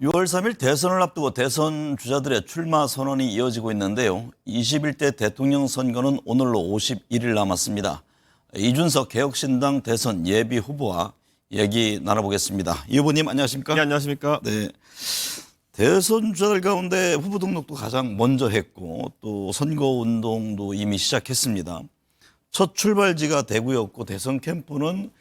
6월 3일 대선을 앞두고 대선 주자들의 출마 선언이 이어지고 있는데요. 21대 대통령 선거는 오늘로 51일 남았습니다. 이준석 개혁신당 대선 예비 후보와 얘기 나눠보겠습니다. 이 후보님 안녕하십니까? 네, 안녕하십니까? 네. 대선 주자들 가운데 후보 등록도 가장 먼저 했고 또 선거운동도 이미 시작했습니다. 첫 출발지가 대구였고 대선 캠프는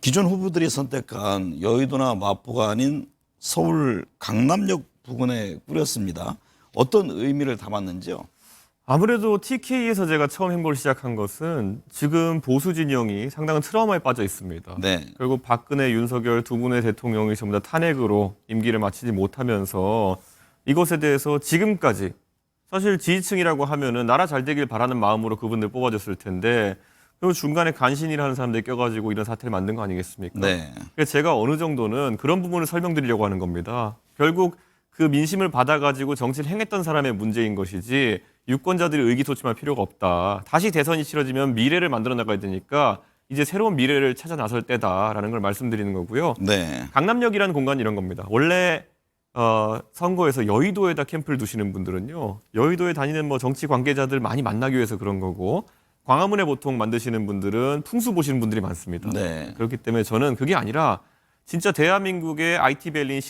기존 후보들이 선택한 여의도나 마포가 아닌 서울 강남역 부근에 꾸렸습니다. 어떤 의미를 담았는지요? 아무래도 TK에서 제가 처음 행보를 시작한 것은 지금 보수 진영이 상당한 트라우마에 빠져 있습니다. 네. 결국 박근혜, 윤석열 두 분의 대통령이 전부 다 탄핵으로 임기를 마치지 못하면서 이것에 대해서 지금까지 사실 지지층이라고 하면은 나라 잘 되길 바라는 마음으로 그분들 뽑아줬을 텐데 그 중간에 간신이라는 사람들이 껴가지고 이런 사태를 만든 거 아니겠습니까? 네. 그래서 제가 어느 정도는 그런 부분을 설명드리려고 하는 겁니다. 결국 그 민심을 받아가지고 정치를 행했던 사람의 문제인 것이지 유권자들이 의기소침할 필요가 없다. 다시 대선이 치러지면 미래를 만들어 나가야 되니까 이제 새로운 미래를 찾아 나설 때다라는 걸 말씀드리는 거고요. 네. 강남역이라는 공간이 이런 겁니다. 원래 선거에서 여의도에다 캠프를 두시는 분들은요. 여의도에 다니는 뭐 정치 관계자들 많이 만나기 위해서 그런 거고 광화문에 보통 만드시는 분들은 풍수 보시는 분들이 많습니다. 네. 그렇기 때문에 저는 그게 아니라 진짜 대한민국의 IT밸리인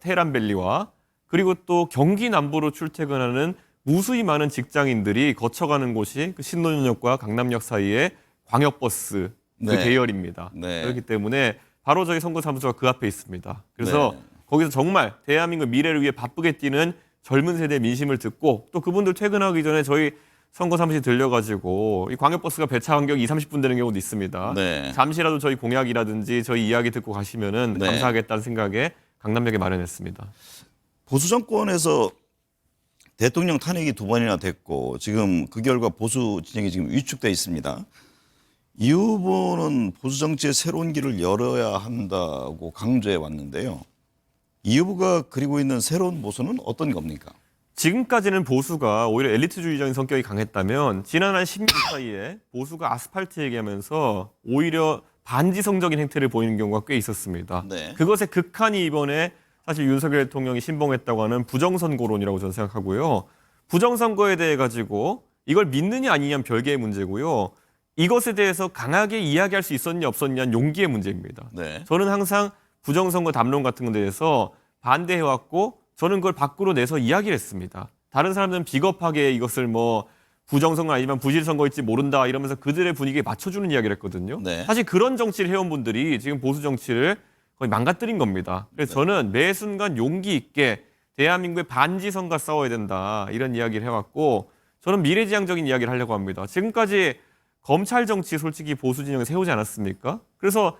테헤란밸리와 그리고 또 경기 남부로 출퇴근하는 무수히 많은 직장인들이 거쳐가는 곳이 그 신논현역과 강남역 사이의 광역버스 그 네. 대열입니다. 네. 그렇기 때문에 바로 저희 선거사무소가 그 앞에 있습니다. 그래서 네. 거기서 정말 대한민국 미래를 위해 바쁘게 뛰는 젊은 세대의 민심을 듣고 또 그분들 퇴근하기 전에 저희 선거 사무실 들려가지고 이 광역버스가 배차 간격 20-30분 되는 경우도 있습니다. 네. 잠시라도 저희 공약이라든지 저희 이야기 듣고 가시면은 네. 감사하겠다는 생각에 강남역에 마련했습니다. 보수 정권에서 대통령 탄핵이 2번이나 됐고 지금 그 결과 보수 진영이 지금 위축돼 있습니다. 이 후보는 보수 정치의 새로운 길을 열어야 한다고 강조해 왔는데요. 이 후보가 그리고 있는 새로운 보수는 어떤 겁니까? 지금까지는 보수가 오히려 엘리트주의적인 성격이 강했다면 지난 한 10년 사이에 보수가 아스팔트 얘기하면서 오히려 반지성적인 행태를 보이는 경우가 꽤 있었습니다. 네. 그것의 극한이 이번에 사실 윤석열 대통령이 신봉했다고 하는 부정선거론이라고 저는 생각하고요. 부정선거에 대해 가지고 이걸 믿느냐 아니냐는 별개의 문제고요. 이것에 대해서 강하게 이야기할 수 있었냐 없었냐는 용기의 문제입니다. 네. 저는 항상 부정선거 담론 같은 것에 대해서 반대해왔고 저는 그걸 밖으로 내서 이야기를 했습니다. 다른 사람들은 비겁하게 이것을 뭐 부정선거 아니지만 부실선거일지 모른다 이러면서 그들의 분위기에 맞춰주는 이야기를 했거든요. 네. 사실 그런 정치를 해온 분들이 지금 보수 정치를 거의 망가뜨린 겁니다. 그래서 저는 매 순간 용기 있게 대한민국의 반지성과 싸워야 된다 이런 이야기를 해왔고 저는 미래지향적인 이야기를 하려고 합니다. 지금까지 검찰 정치 솔직히 보수 진영에 세우지 않았습니까? 그래서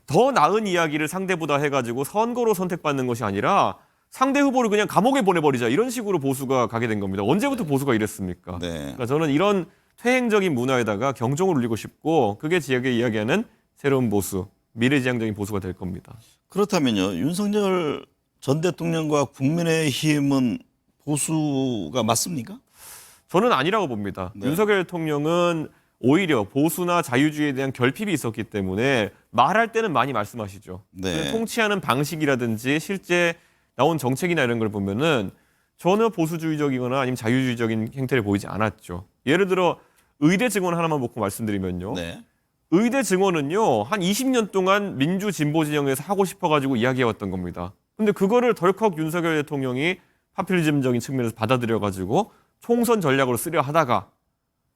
더 나은 이야기를 상대보다 해가지고 선거로 선택받는 것이 아니라 상대 후보를 그냥 감옥에 보내버리자 이런 식으로 보수가 가게 된 겁니다. 언제부터 보수가 이랬습니까? 네. 그러니까 저는 이런 퇴행적인 문화에다가 경종을 울리고 싶고 그게 지역에 이야기하는 새로운 보수, 미래지향적인 보수가 될 겁니다. 그렇다면요. 윤석열 전 대통령과 국민의힘은 보수가 맞습니까? 저는 아니라고 봅니다. 네. 윤석열 대통령은 오히려 보수나 자유주의에 대한 결핍이 있었기 때문에 말할 때는 많이 말씀하시죠. 네. 통치하는 방식이라든지 실제 나온 정책이나 이런 걸 보면은 전혀 보수주의적이거나 아니면 자유주의적인 행태를 보이지 않았죠. 예를 들어 의대 증원 하나만 놓고 말씀드리면요. 네. 의대 증원은요. 한 20년 동안 민주 진보 진영에서 하고 싶어가지고 이야기해왔던 겁니다. 근데 그거를 덜컥 윤석열 대통령이 파퓰리즘적인 측면에서 받아들여가지고 총선 전략으로 쓰려 하다가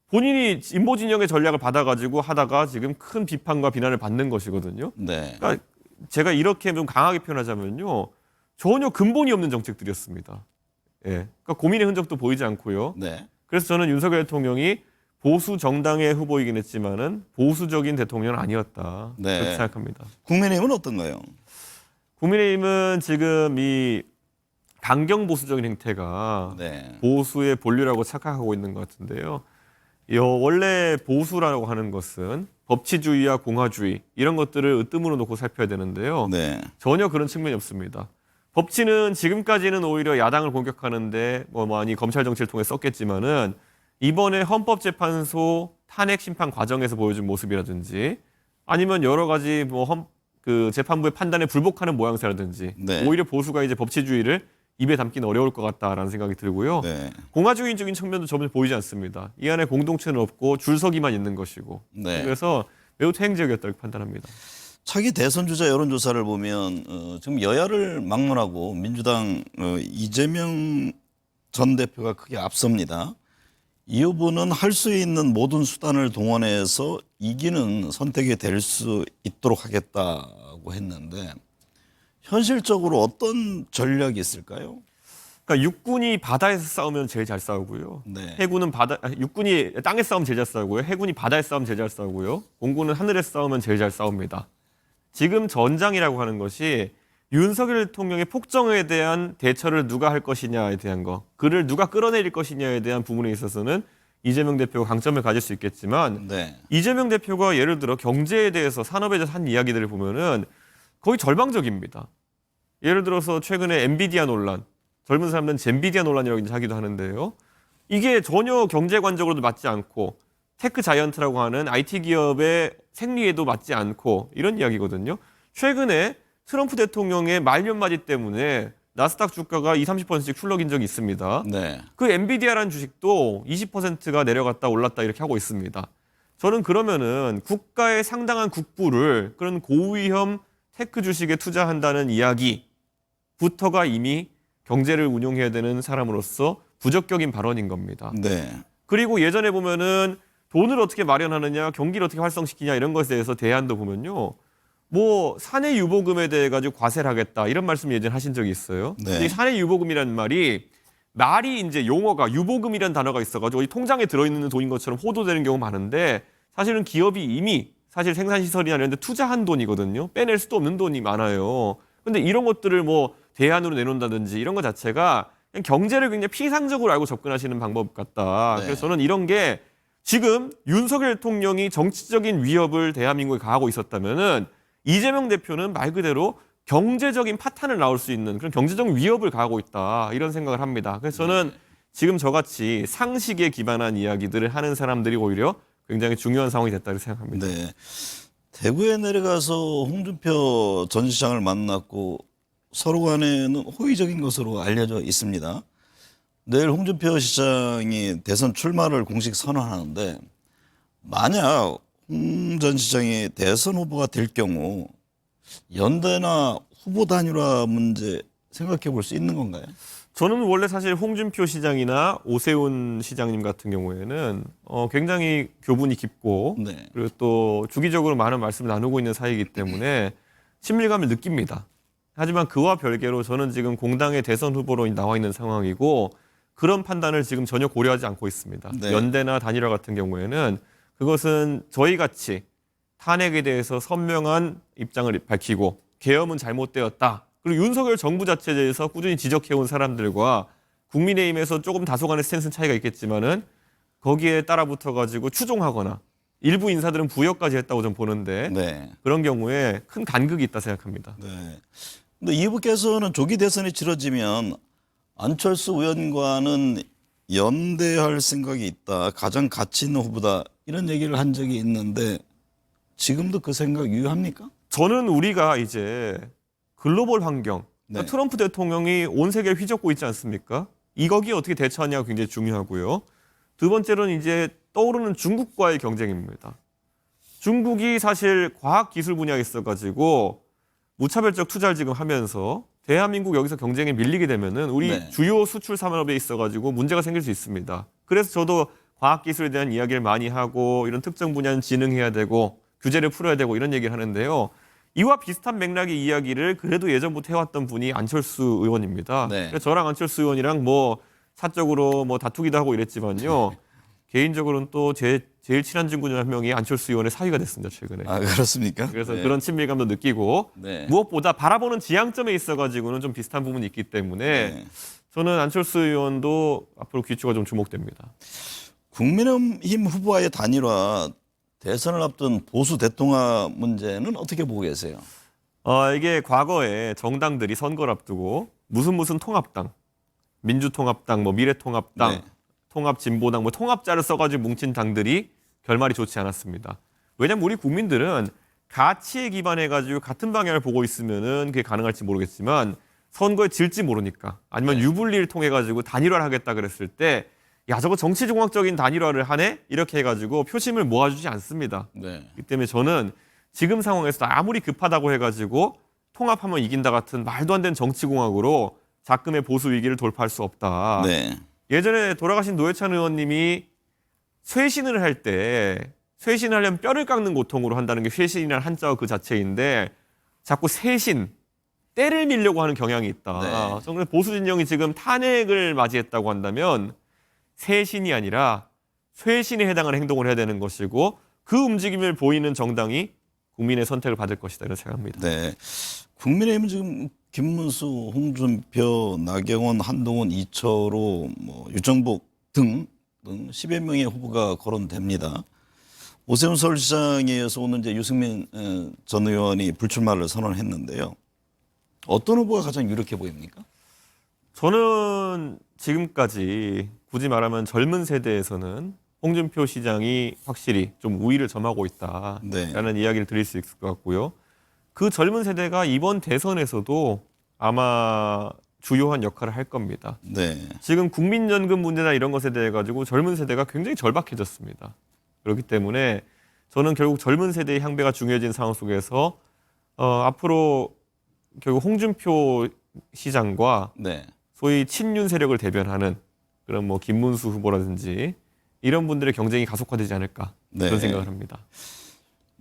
본인이 진보 진영의 전략을 받아가지고 하다가 지금 큰 비판과 비난을 받는 것이거든요. 네. 그러니까 제가 이렇게 좀 강하게 표현하자면요. 전혀 근본이 없는 정책들이었습니다. 예. 그러니까 고민의 흔적도 보이지 않고요. 네. 그래서 저는 윤석열 대통령이 보수 정당의 후보이긴 했지만은 보수적인 대통령은 아니었다. 네. 그렇게 생각합니다. 국민의힘은 어떤가요? 국민의힘은 지금 이 강경 보수적인 행태가 네. 보수의 본류라고 착각하고 있는 것 같은데요. 원래 보수라고 하는 것은 법치주의와 공화주의 이런 것들을 으뜸으로 놓고 살펴야 되는데요. 네. 전혀 그런 측면이 없습니다. 법치는 지금까지는 오히려 야당을 공격하는데 뭐 많이 검찰 정치를 통해 썼겠지만은 이번에 헌법재판소 탄핵 심판 과정에서 보여준 모습이라든지 아니면 여러 가지 뭐 그 재판부의 판단에 불복하는 모양새라든지 네. 오히려 보수가 이제 법치주의를 입에 담기는 어려울 것 같다라는 생각이 들고요. 네. 공화주의적인 측면도 전혀 보이지 않습니다. 이 안에 공동체는 없고 줄서기만 있는 것이고. 네. 그래서 매우 퇴행적이었다고 판단합니다. 차기 대선 주자 여론조사를 보면 지금 여야를 막론하고 민주당 이재명 전 대표가 크게 앞섭니다. 이 후보는 할 수 있는 모든 수단을 동원해서 이기는 선택이 될 수 있도록 하겠다고 했는데 현실적으로 어떤 전략이 있을까요? 그러니까 육군이 바다에서 싸우면 제일 잘 싸우고요. 네. 해군은 육군이 땅에 싸우면 제일 잘 싸우고요. 해군이 바다에 싸우면 제일 잘 싸우고요. 공군은 하늘에서 싸우면 제일 잘 싸웁니다. 지금 전장이라고 하는 것이 윤석열 대통령의 폭정에 대한 대처를 누가 할 것이냐에 대한 거, 그를 누가 끌어내릴 것이냐에 대한 부분에 있어서는 이재명 대표가 강점을 가질 수 있겠지만 네. 이재명 대표가 예를 들어 경제에 대해서 산업에 대해서 한 이야기들을 보면은 거의 절망적입니다. 예를 들어서 최근에 엔비디아 논란, 젊은 사람들은 젠비디아 논란이라고 이제 하기도 하는데요. 이게 전혀 경제관적으로도 맞지 않고 테크 자이언트라고 하는 IT 기업의 생리에도 맞지 않고 이런 이야기거든요. 최근에 트럼프 대통령의 말년맞이 때문에 나스닥 주가가 20-30%씩 출렁인 적이 있습니다. 네. 그 엔비디아라는 주식도 20%가 내려갔다 올랐다 이렇게 하고 있습니다. 저는 그러면은 국가의 상당한 국부를 그런 고위험 테크 주식에 투자한다는 이야기부터가 이미 경제를 운용해야 되는 사람으로서 부적격인 발언인 겁니다. 네. 그리고 예전에 보면은 돈을 어떻게 마련하느냐, 경기를 어떻게 활성시키냐 이런 것에 대해서 대안도 보면요. 뭐 사내 유보금에 대해 가지고 과세를 하겠다 이런 말씀 예전에 하신 적이 있어요. 네. 근데 이 사내 유보금이라는 말이 이제 용어가 유보금이라는 단어가 있어가지고 이 통장에 들어있는 돈인 것처럼 호도되는 경우가 많은데 사실은 기업이 이미 사실 생산시설이나 이런 데 투자한 돈이거든요. 빼낼 수도 없는 돈이 많아요. 근데 이런 것들을 뭐 대안으로 내놓는다든지 이런 것 자체가 그냥 경제를 굉장히 피상적으로 알고 접근하시는 방법 같다. 네. 그래서 저는 이런 게 지금 윤석열 대통령이 정치적인 위협을 대한민국에 가하고 있었다면은 이재명 대표는 말 그대로 경제적인 파탄을 낳을 수 있는 그런 경제적 위협을 가하고 있다. 이런 생각을 합니다. 그래서 저는 지금 저같이 상식에 기반한 이야기들을 하는 사람들이 오히려 굉장히 중요한 상황이 됐다고 생각합니다. 네. 대구에 내려가서 홍준표 전 시장을 만났고 서로 간에는 호의적인 것으로 알려져 있습니다. 내일 홍준표 시장이 대선 출마를 공식 선언하는데 만약 홍 전 시장이 대선 후보가 될 경우 연대나 후보 단일화 문제 생각해 볼 수 있는 건가요? 저는 원래 사실 홍준표 시장이나 오세훈 시장님 같은 경우에는 굉장히 교분이 깊고 네. 그리고 또 주기적으로 많은 말씀을 나누고 있는 사이이기 때문에 친밀감을 느낍니다. 하지만 그와 별개로 저는 지금 공당의 대선 후보로 나와 있는 상황이고 그런 판단을 지금 전혀 고려하지 않고 있습니다. 네. 연대나 단일화 같은 경우에는 그것은 저희같이 탄핵에 대해서 선명한 입장을 밝히고 계엄은 잘못되었다. 그리고 윤석열 정부 자체에 대해서 꾸준히 지적해온 사람들과 국민의힘에서 조금 다소간의 스탠스 차이가 있겠지만은 거기에 따라 붙어가지고 추종하거나 일부 인사들은 부역까지 했다고 좀 보는데 네. 그런 경우에 큰 간극이 있다 생각합니다. 네. 근데 이 후보께서는 조기 대선이 치러지면 안철수 의원과는 연대할 생각이 있다. 가장 가치 있는 후보다. 이런 얘기를 한 적이 있는데 지금도 그 생각 유효합니까? 저는 우리가 이제 글로벌 환경, 네. 트럼프 대통령이 온 세계를 휘젓고 있지 않습니까? 거기에 어떻게 대처하냐가 굉장히 중요하고요. 두 번째로는 이제 떠오르는 중국과의 경쟁입니다. 중국이 사실 과학기술 분야에 있어가지고 무차별적 투자를 지금 하면서 대한민국 여기서 경쟁에 밀리게 되면은 우리 네. 주요 수출 산업에 있어가지고 문제가 생길 수 있습니다. 그래서 저도 과학기술에 대한 이야기를 많이 하고 이런 특정 분야는 진흥해야 되고 규제를 풀어야 되고 이런 얘기를 하는데요. 이와 비슷한 맥락의 이야기를 그래도 예전부터 해왔던 분이 안철수 의원입니다. 네. 그래서 저랑 안철수 의원이랑 뭐 사적으로 뭐 다투기도 하고 이랬지만요. 개인적으로는 또 제일 친한 친구 중 한 명이 안철수 의원의 사위가 됐습니다. 최근에. 아, 그렇습니까? 그래서 네. 그런 친밀감도 느끼고 네. 무엇보다 바라보는 지향점에 있어가지고는 좀 비슷한 부분이 있기 때문에 네. 저는 안철수 의원도 앞으로 귀추가 좀 주목됩니다. 국민의힘 후보와의 단일화 대선을 앞둔 보수 대통합 문제는 어떻게 보고 계세요? 이게 과거에 정당들이 선거를 앞두고 무슨 통합당, 민주통합당, 뭐 미래통합당, 네. 통합진보당, 뭐 통합자를 써가지고 뭉친 당들이 결말이 좋지 않았습니다. 왜냐하면 우리 국민들은 가치에 기반해가지고 같은 방향을 보고 있으면은 그게 가능할지 모르겠지만 선거에 질지 모르니까 아니면 유불리를 통해가지고 단일화를 하겠다 그랬을 때 야, 저거 정치종합적인 단일화를 하네? 이렇게 해가지고 표심을 모아주지 않습니다. 네. 그렇기 때문에 저는 지금 상황에서 아무리 급하다고 해가지고 통합하면 이긴다 같은 말도 안 되는 정치공학으로 작금의 보수 위기를 돌파할 수 없다. 네. 예전에 돌아가신 노회찬 의원님이 쇄신을 할 때 쇄신하려면 뼈를 깎는 고통으로 한다는 게 쇄신이라는 한자어 그 자체인데 자꾸 쇄신, 때를 밀려고 하는 경향이 있다. 네. 저는 보수 진영이 지금 탄핵을 맞이했다고 한다면 쇄신이 아니라 쇄신에 해당하는 행동을 해야 되는 것이고 그 움직임을 보이는 정당이 국민의 선택을 받을 것이다 이런 생각합니다. 네. 국민의힘은 지금 김문수, 홍준표, 나경원, 한동훈, 이철호, 뭐 유정복 등 10여 명의 후보가 거론됩니다. 오세훈 서울시장에 이어서 오늘 이제 유승민 전 의원이 불출마를 선언했는데요. 어떤 후보가 가장 유력해 보입니까? 저는 지금까지 굳이 말하면 젊은 세대에서는 홍준표 시장이 확실히 좀 우위를 점하고 있다라는 네. 이야기를 드릴 수 있을 것 같고요. 그 젊은 세대가 이번 대선에서도 아마 주요한 역할을 할 겁니다. 네. 지금 국민연금 문제나 이런 것에 대해 가지고 젊은 세대가 굉장히 절박해졌습니다. 그렇기 때문에 저는 결국 젊은 세대의 향배가 중요해진 상황 속에서 앞으로 결국 홍준표 시장과 네. 소위 친윤 세력을 대변하는 그런 뭐 김문수 후보라든지 이런 분들의 경쟁이 가속화되지 않을까 네. 그런 생각을 합니다.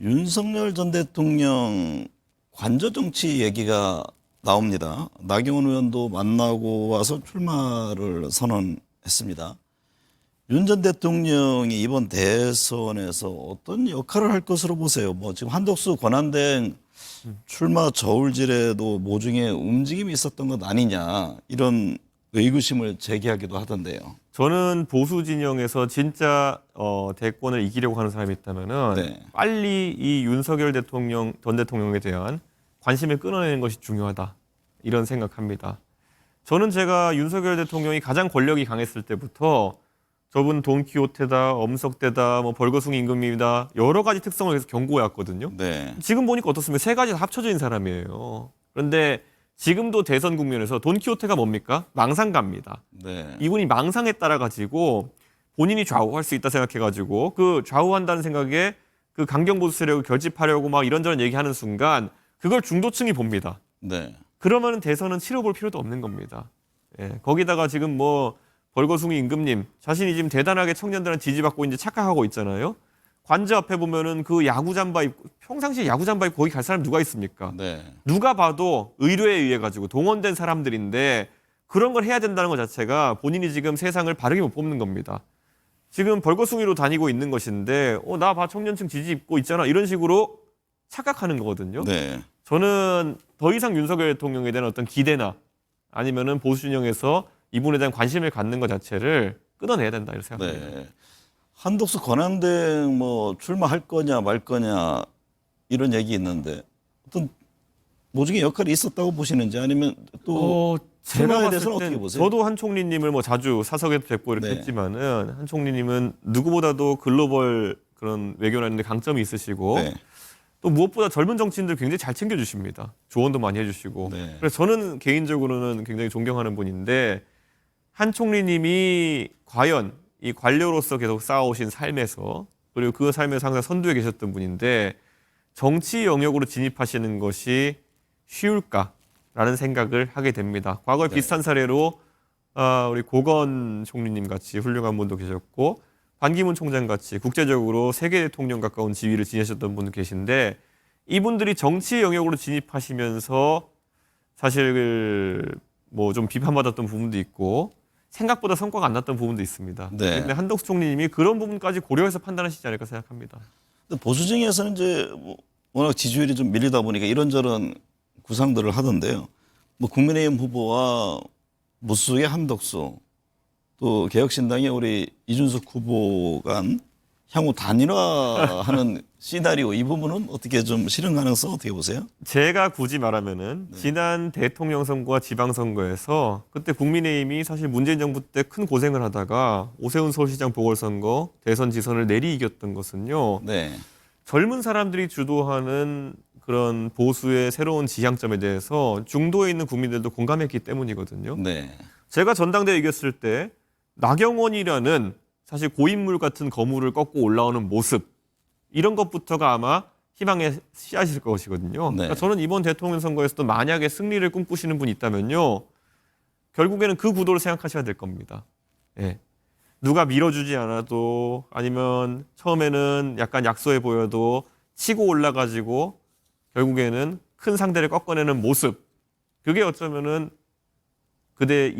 윤석열 전 대통령 관저 정치 얘기가 나옵니다. 나경원 의원도 만나고 와서 출마를 선언했습니다. 윤 전 대통령이 이번 대선에서 어떤 역할을 할 것으로 보세요? 뭐 지금 한덕수 권한대행 출마 저울질에도 모종의 움직임이 있었던 것 아니냐 이런 의구심을 제기하기도 하던데요. 저는 보수 진영에서 진짜 대권을 이기려고 하는 사람이 있다면은 네. 빨리 이 윤석열 대통령 전 대통령에 대한 관심을 끊어내는 것이 중요하다 이런 생각합니다. 저는 제가 윤석열 대통령이 가장 권력이 강했을 때부터 저분 돈키호테다, 엄석대다, 뭐 벌거숭이 임금님이다 여러 가지 특성을 계속 경고해 왔거든요. 네. 지금 보니까 어떻습니까? 세 가지 다 합쳐진 사람이에요. 그런데 지금도 대선 국면에서 돈키호테가 뭡니까? 망상가입니다. 네. 이분이 망상에 따라 가지고 본인이 좌우할 수 있다 생각해가지고 그 좌우한다는 생각에 그 강경보수 세력을 결집하려고 막 이런저런 얘기하는 순간 그걸 중도층이 봅니다. 네. 그러면 대선은 치러볼 필요도 없는 겁니다. 예, 거기다가 지금 뭐 벌거숭이 임금님 자신이 지금 대단하게 청년들한테 지지받고 이제 착각하고 있잖아요. 관저 앞에 보면은 그 야구 잠바 입고 평상시에 야구 잠바 입고 거기 갈 사람 누가 있습니까? 네. 누가 봐도 의뢰에 의해 가지고 동원된 사람들인데 그런 걸 해야 된다는 것 자체가 본인이 지금 세상을 바르게 못 뽑는 겁니다. 지금 벌거숭이로 다니고 있는 것인데 나 봐 청년층 지지 입고 있잖아 이런 식으로 착각하는 거거든요. 네. 저는 더 이상 윤석열 대통령에 대한 어떤 기대나 아니면은 보수 진영에서 이분에 대한 관심을 갖는 것 자체를 끊어내야 된다 이렇게 생각합니다. 네. 한덕수 권한대행 뭐 출마할 거냐 말 거냐 이런 얘기 있는데 어떤 모종의 역할이 있었다고 보시는지 아니면 또 제가 출마에 봤을 대해서는 땐 어떻게 보세요? 저도 한 총리님을 뭐 자주 사석에도 뵙고 이렇게 네. 했지만은 한 총리님은 누구보다도 글로벌 그런 외교라는 데 강점이 있으시고 네. 또 무엇보다 젊은 정치인들 굉장히 잘 챙겨주십니다. 조언도 많이 해주시고. 네. 그래서 저는 개인적으로는 굉장히 존경하는 분인데 한 총리님이 과연 이 관료로서 계속 쌓아오신 삶에서 그리고 그 삶에서 항상 선두에 계셨던 분인데 정치 영역으로 진입하시는 것이 쉬울까라는 생각을 하게 됩니다. 과거에 네. 비슷한 사례로 우리 고건 총리님 같이 훌륭한 분도 계셨고 반기문 총장 같이 국제적으로 세계 대통령 가까운 지위를 지니셨던 분도 계신데 이분들이 정치 영역으로 진입하시면서 사실 뭐 좀 비판받았던 부분도 있고 생각보다 성과가 안 났던 부분도 있습니다. 네. 그런데 한덕수 총리님이 그런 부분까지 고려해서 판단하시지 않을까 생각합니다. 근데 보수진영에서는 이제 뭐 워낙 지지율이 좀 밀리다 보니까 이런저런 구상들을 하던데요. 뭐 국민의힘 후보와 무소속의 한덕수 또 개혁신당의 우리 이준석 후보 간 향후 단일화하는 시나리오 이 부분은 어떻게 좀 실현 가능성 어떻게 보세요? 제가 굳이 말하면은 지난 대통령 선거와 지방선거에서 그때 국민의힘이 사실 문재인 정부 때 큰 고생을 하다가 오세훈 서울시장 보궐선거 대선 지선을 내리 이겼던 것은요. 네. 젊은 사람들이 주도하는 그런 보수의 새로운 지향점에 대해서 중도에 있는 국민들도 공감했기 때문이거든요. 네. 제가 전당대회 이겼을 때 나경원이라는 사실 고인물 같은 거물을 꺾고 올라오는 모습 이런 것부터가 아마 희망의 씨앗일 것이거든요. 네. 그러니까 저는 이번 대통령 선거에서도 만약에 승리를 꿈꾸시는 분이 있다면요. 결국에는 그 구도를 생각하셔야 될 겁니다. 예. 누가 밀어주지 않아도 아니면 처음에는 약간 약소해 보여도 치고 올라가지고 결국에는 큰 상대를 꺾어내는 모습. 그게 어쩌면은 그때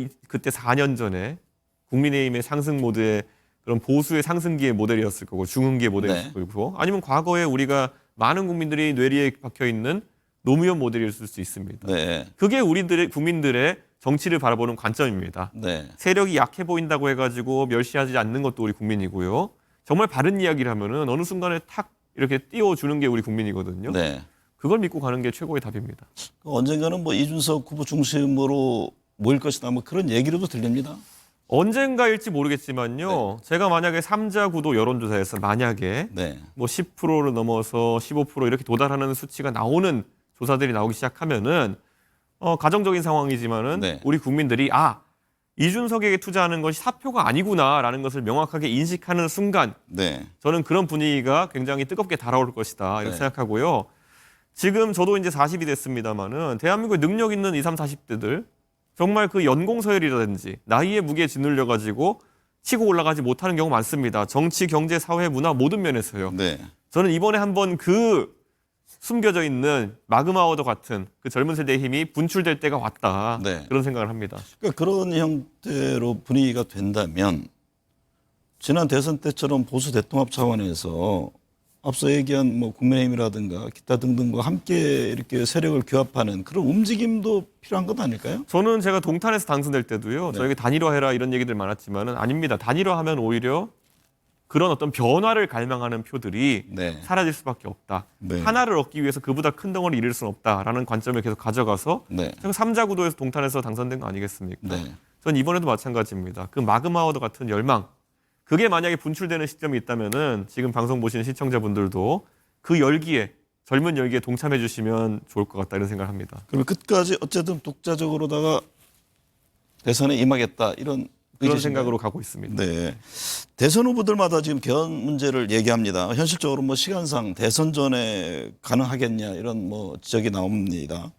4년 전에 국민의힘의 상승 모드의 그런 보수의 상승기의 모델이었을 거고 중흥기의 모델이었을 거고 아니면 과거에 우리가 많은 국민들이 뇌리에 박혀 있는 노무현 모델이었을 수 있습니다. 네. 그게 우리들의 국민들의 정치를 바라보는 관점입니다. 네. 세력이 약해 보인다고 해가지고 멸시하지 않는 것도 우리 국민이고요. 정말 바른 이야기를 하면은 어느 순간에 탁 이렇게 띄워주는 게 우리 국민이거든요. 네. 그걸 믿고 가는 게 최고의 답입니다. 언젠가는 뭐 이준석 후보 중심으로 모일 것이다 뭐 그런 얘기로도 들립니다. 언젠가일지 모르겠지만요. 제가 만약에 3자 구도 여론조사에서 만약에 네. 뭐 10%를 넘어서 15% 이렇게 도달하는 수치가 나오는 조사들이 나오기 시작하면은 가정적인 상황이지만은 네. 우리 국민들이 이준석에게 투자하는 것이 사표가 아니구나라는 것을 명확하게 인식하는 순간 네. 저는 그런 분위기가 굉장히 뜨겁게 달아올 것이다 이렇게 네. 생각하고요. 지금 저도 이제 40이 됐습니다만은 대한민국에 능력 있는 20, 30대들 정말 그 연공 서열이라든지 나이에 무게에 짓눌려 가지고 치고 올라가지 못하는 경우 많습니다. 정치, 경제, 사회, 문화 모든 면에서요. 네. 저는 이번에 한번 그 숨겨져 있는 마그마워더 같은 그 젊은 세대의 힘이 분출될 때가 왔다. 네. 그런 생각을 합니다. 그러니까 그런 형태로 분위기가 된다면 지난 대선 때처럼 보수 대통합 차원에서 앞서 얘기한 뭐 국민의힘이라든가 기타 등등과 함께 이렇게 세력을 규합하는 그런 움직임도 필요한 것 아닐까요? 저는 제가 동탄에서 당선될 때도요. 네. 저에게 단일화해라 이런 얘기들 많았지만은 아닙니다. 단일화하면 오히려 그런 어떤 변화를 갈망하는 표들이 네. 사라질 수밖에 없다. 네. 하나를 얻기 위해서 그보다 큰 덩어리를 이룰 수는 없다라는 관점을 계속 가져가서 네. 제가 3자 구도에서 동탄에서 당선된 거 아니겠습니까? 네. 전 이번에도 마찬가지입니다. 그 마그마워더 같은 열망, 그게 만약에 분출되는 시점이 있다면은 지금 방송 보시는 시청자분들도 그 열기에 젊은 열기에 동참해 주시면 좋을 것 같다 이런 생각을 합니다. 그러면 끝까지 어쨌든 독자적으로다가 대선에 임하겠다 이런 그런 의지신가요? 생각으로 가고 있습니다. 네. 대선 후보들마다 지금 개헌 문제를 얘기합니다. 현실적으로 뭐 시간상 대선 전에 가능하겠냐 이런 뭐 지적이 나옵니다.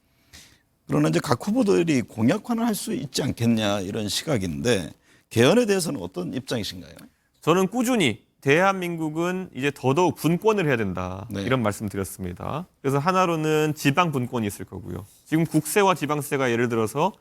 그러나 이제 각 후보들이 공약화는 할 수 있지 않겠냐 이런 시각인데 개헌에 대해서는 어떤 입장이신가요? 저는 꾸준히 대한민국은 이제 더더욱 분권을 해야 된다. 네. 이런 말씀 드렸습니다. 그래서 하나로는 지방 분권이 있을 거고요. 지금 국세와 지방세가 예를 들어서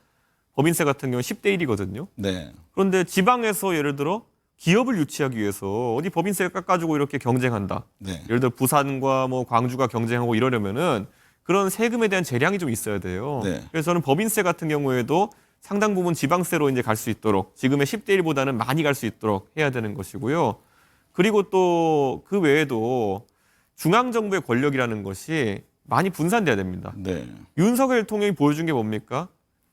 법인세 같은 경우 10대 1이거든요. 네. 그런데 지방에서 예를 들어 기업을 유치하기 위해서 어디 법인세 깎아주고 이렇게 경쟁한다. 네. 예를 들어 부산과 뭐 광주가 경쟁하고 이러려면은 그런 세금에 대한 재량이 좀 있어야 돼요. 네. 그래서 저는 법인세 같은 경우에도 상당 부분 지방세로 이제 갈 수 있도록 지금의 10대 1보다는 많이 갈 수 있도록 해야 되는 것이고요. 그리고 또 그 외에도 중앙정부의 권력이라는 것이 많이 분산돼야 됩니다. 네. 윤석열 대통령이 보여준 게 뭡니까?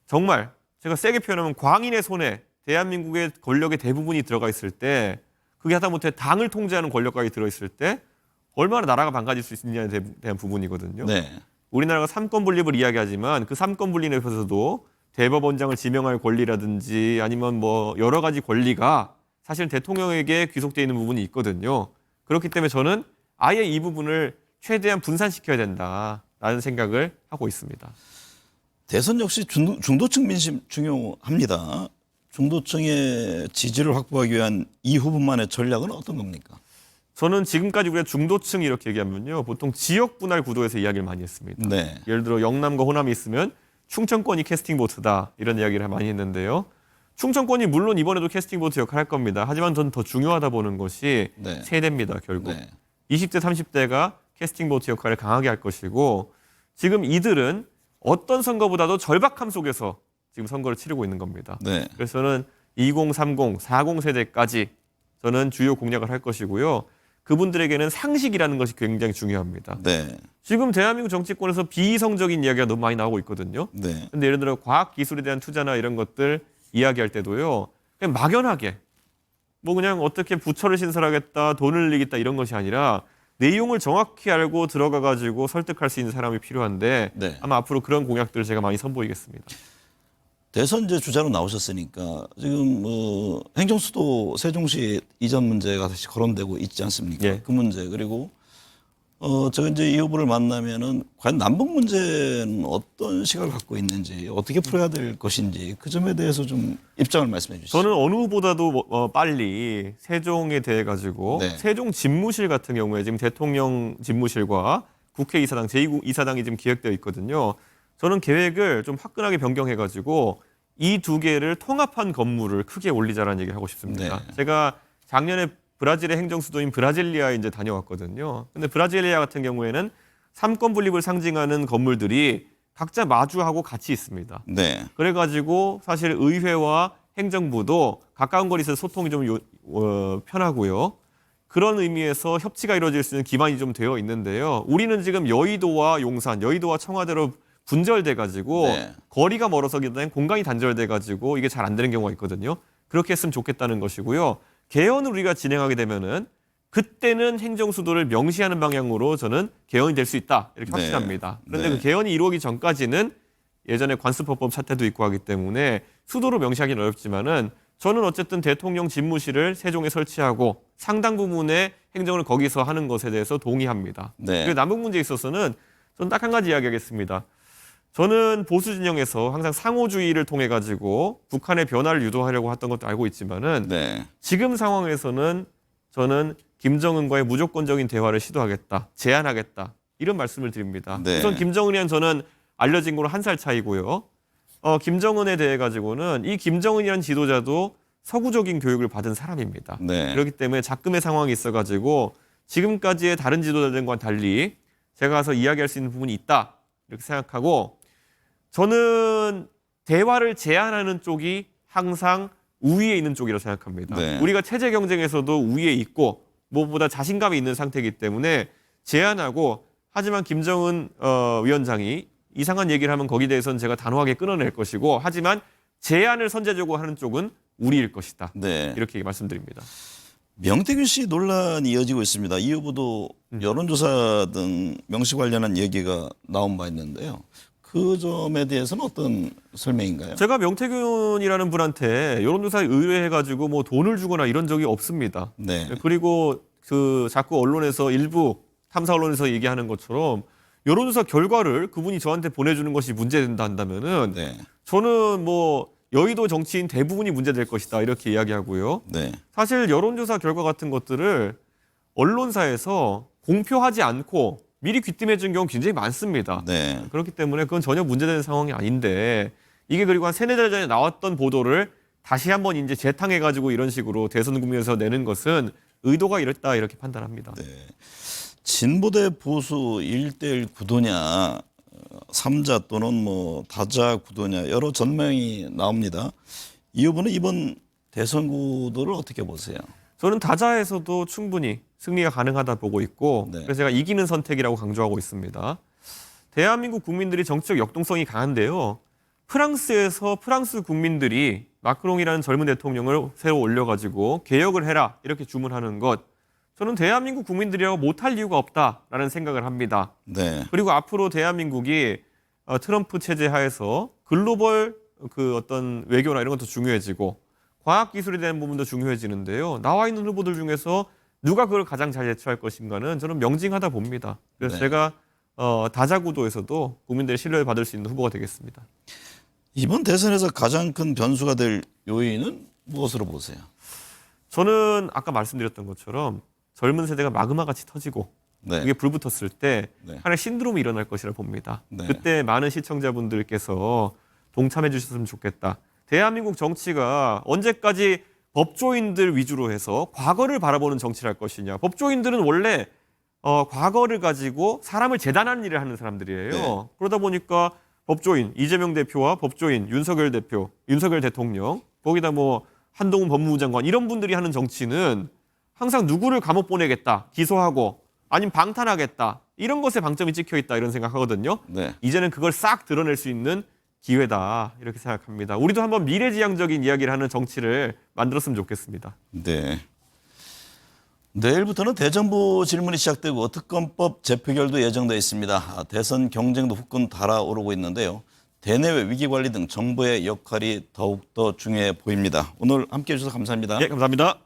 정말 제가 세게 표현하면 광인의 손에 대한민국의 권력의 대부분이 들어가 있을 때 그게 하다못해 당을 통제하는 권력까지 들어있을 때 얼마나 나라가 망가질 수 있느냐에 대한 부분이거든요. 네. 우리나라가 삼권 분립을 이야기하지만 그 삼권 분립에서도 대법원장을 지명할 권리라든지 아니면 뭐 여러 가지 권리가 사실 대통령에게 귀속되어 있는 부분이 있거든요. 그렇기 때문에 저는 아예 이 부분을 최대한 분산시켜야 된다라는 생각을 하고 있습니다. 대선 역시 중도층 민심 중요합니다. 중도층의 지지를 확보하기 위한 이 후보만의 전략은 어떤 겁니까? 저는 지금까지 우리가 중도층 이렇게 얘기하면요. 보통 지역 분할 구도에서 이야기를 많이 했습니다. 네. 예를 들어 영남과 호남이 있으면 충청권이 캐스팅 보트다 이런 이야기를 많이 했는데요. 충청권이 물론 이번에도 캐스팅 보트 역할을 할 겁니다. 하지만 저는 더 중요하다 보는 것이 네. 세대입니다. 결국. 네. 20대 30대가 캐스팅 보트 역할을 강하게 할 것이고 지금 이들은 어떤 선거보다도 절박함 속에서 지금 선거를 치르고 있는 겁니다. 네. 그래서 저는 2030, 40 세대까지 저는 주요 공약을 할 것이고요. 그분들에게는 상식이라는 것이 굉장히 중요합니다. 네. 지금 대한민국 정치권에서 비이성적인 이야기가 너무 많이 나오고 있거든요. 네. 근데 예를 들어 과학 기술에 대한 투자나 이런 것들 이야기할 때도요. 그냥 막연하게 뭐 그냥 어떻게 부처를 신설하겠다, 돈을 늘리겠다 이런 것이 아니라 내용을 정확히 알고 들어가가지고 설득할 수 있는 사람이 필요한데 네. 아마 앞으로 그런 공약들을 제가 많이 선보이겠습니다. 대선제 주자로 나오셨으니까 지금 행정수도 세종시 이전 문제가 다시 거론되고 있지 않습니까? 예. 그 문제 그리고 제가 이제 이 후보를 만나면은 과연 남북 문제는 어떤 시각을 갖고 있는지 어떻게 풀어야 될 것인지 그 점에 대해서 좀 입장을 말씀해 주시죠. 저는 어느 후보다도 빨리 세종에 대해 가지고 네. 세종 집무실 같은 경우에 지금 대통령 집무실과 국회이사당 제2이사당이 지금 기획되어 있거든요. 저는 계획을 좀 화끈하게 변경해 가지고 이 두 개를 통합한 건물을 크게 올리자라는 얘기를 하고 싶습니다. 네. 제가 작년에 브라질의 행정 수도인 브라질리아에 이제 다녀왔거든요. 근데 브라질리아 같은 경우에는 삼권 분립을 상징하는 건물들이 각자 마주하고 같이 있습니다. 네. 그래가지고 사실 의회와 행정부도 가까운 거리에서 소통이 좀 편하고요. 그런 의미에서 협치가 이루어질 수 있는 기반이 좀 되어 있는데요. 우리는 지금 여의도와 용산, 여의도와 청와대로 분절돼가지고 네. 거리가 멀어서 그다음에 공간이 단절돼가지고 이게 잘 안 되는 경우가 있거든요. 그렇게 했으면 좋겠다는 것이고요. 개헌을 우리가 진행하게 되면은 그때는 행정수도를 명시하는 방향으로 저는 개헌이 될 수 있다 이렇게 네. 확신합니다. 그런데 네. 그 개헌이 이루어지기 전까지는 예전에 관습법법 사태도 있고 하기 때문에 수도로 명시하기는 어렵지만은 저는 어쨌든 대통령 집무실을 세종에 설치하고 상당 부분의 행정을 거기서 하는 것에 대해서 동의합니다. 네. 그리고 남북 문제에 있어서는 저는 딱 한 가지 이야기하겠습니다. 저는 보수 진영에서 항상 상호주의를 통해 가지고 북한의 변화를 유도하려고 했던 것도 알고 있지만은 네. 지금 상황에서는 저는 김정은과의 무조건적인 대화를 시도하겠다, 제안하겠다 이런 말씀을 드립니다. 네. 우선 김정은이란 저는 알려진 거로 1살 차이고요. 김정은에 대해 가지고는 이 김정은이라는 지도자도 서구적인 교육을 받은 사람입니다. 네. 그렇기 때문에 작금의 상황이 있어가지고 지금까지의 다른 지도자들과 달리 제가 가서 이야기할 수 있는 부분이 있다 이렇게 생각하고 저는 대화를 제안하는 쪽이 항상 우위에 있는 쪽이라고 생각합니다. 네. 우리가 체제 경쟁에서도 우위에 있고 무엇보다 자신감이 있는 상태이기 때문에 제안하고 하지만 김정은 위원장이 이상한 얘기를 하면 거기에 대해서는 제가 단호하게 끊어낼 것이고 하지만 제안을 선제적으로 하는 쪽은 우리일 것이다. 네. 이렇게 말씀드립니다. 명태균 씨 논란이 이어지고 있습니다. 이 후보도 여론조사 등 명시 관련한 얘기가 나온 바 있는데요. 그 점에 대해서는 어떤 설명인가요? 제가 명태균이라는 분한테 여론조사에 의뢰해가지고 뭐 돈을 주거나 이런 적이 없습니다. 네. 그리고 그 자꾸 언론에서 일부 탐사 언론에서 얘기하는 것처럼 여론조사 결과를 그분이 저한테 보내주는 것이 문제된다 한다면은 네. 저는 뭐 여의도 정치인 대부분이 문제될 것이다 이렇게 이야기하고요. 네. 사실 여론조사 결과 같은 것들을 언론사에서 공표하지 않고 미리 귀띔해 준 경우 굉장히 많습니다. 네. 그렇기 때문에 그건 전혀 문제되는 상황이 아닌데 이게 그리고 한 3-4달 전에 나왔던 보도를 다시 한번 이제 재탕해가지고 이런 식으로 대선 국면에서 내는 것은 의도가 이랬다 이렇게 판단합니다. 네. 진보 대 보수 1대1 구도냐, 3자 또는 뭐 다자 구도냐 여러 전망이 나옵니다. 이 후보는 이번 대선 구도를 어떻게 보세요? 저는 다자에서도 충분히 승리가 가능하다 보고 있고 네. 그래서 제가 이기는 선택이라고 강조하고 있습니다. 대한민국 국민들이 정치적 역동성이 강한데요. 프랑스에서 프랑스 국민들이 마크롱이라는 젊은 대통령을 새로 올려가지고 개혁을 해라 이렇게 주문하는 것 저는 대한민국 국민들이라고 못할 이유가 없다라는 생각을 합니다. 네. 그리고 앞으로 대한민국이 트럼프 체제 하에서 글로벌 그 어떤 외교나 이런 것도 중요해지고 과학기술에 대한 부분도 중요해지는데요. 나와 있는 후보들 중에서 누가 그걸 가장 잘 대처할 것인가는 저는 명징하다 봅니다. 그래서 네. 제가 다자구도에서도 국민들의 신뢰를 받을 수 있는 후보가 되겠습니다. 이번 대선에서 가장 큰 변수가 될 요인은 무엇으로 보세요? 저는 아까 말씀드렸던 것처럼 젊은 세대가 마그마같이 터지고 네. 그게 불붙었을 때 네. 하나의 신드롬이 일어날 것이라 봅니다. 네. 그때 많은 시청자분들께서 동참해 주셨으면 좋겠다. 대한민국 정치가 언제까지 법조인들 위주로 해서 과거를 바라보는 정치를 할 것이냐. 법조인들은 원래 과거를 가지고 사람을 재단하는 일을 하는 사람들이에요. 네. 그러다 보니까 법조인 이재명 대표와 법조인 윤석열 대표, 윤석열 대통령, 거기다 뭐 한동훈 법무부 장관 이런 분들이 하는 정치는 항상 누구를 감옥 보내겠다, 기소하고 아니면 방탄하겠다 이런 것에 방점이 찍혀 있다 이런 생각하거든요. 네. 이제는 그걸 싹 드러낼 수 있는 기회다 이렇게 생각합니다. 우리도 한번 미래지향적인 이야기를 하는 정치를 만들었으면 좋겠습니다. 네. 내일부터는 대정부 질문이 시작되고 특검법 재표결도 예정돼 있습니다. 대선 경쟁도 후끈 달아오르고 있는데요. 대내외 위기 관리 등 정부의 역할이 더욱더 중요해 보입니다. 오늘 함께해 주셔서 감사합니다. 예, 감사합니다.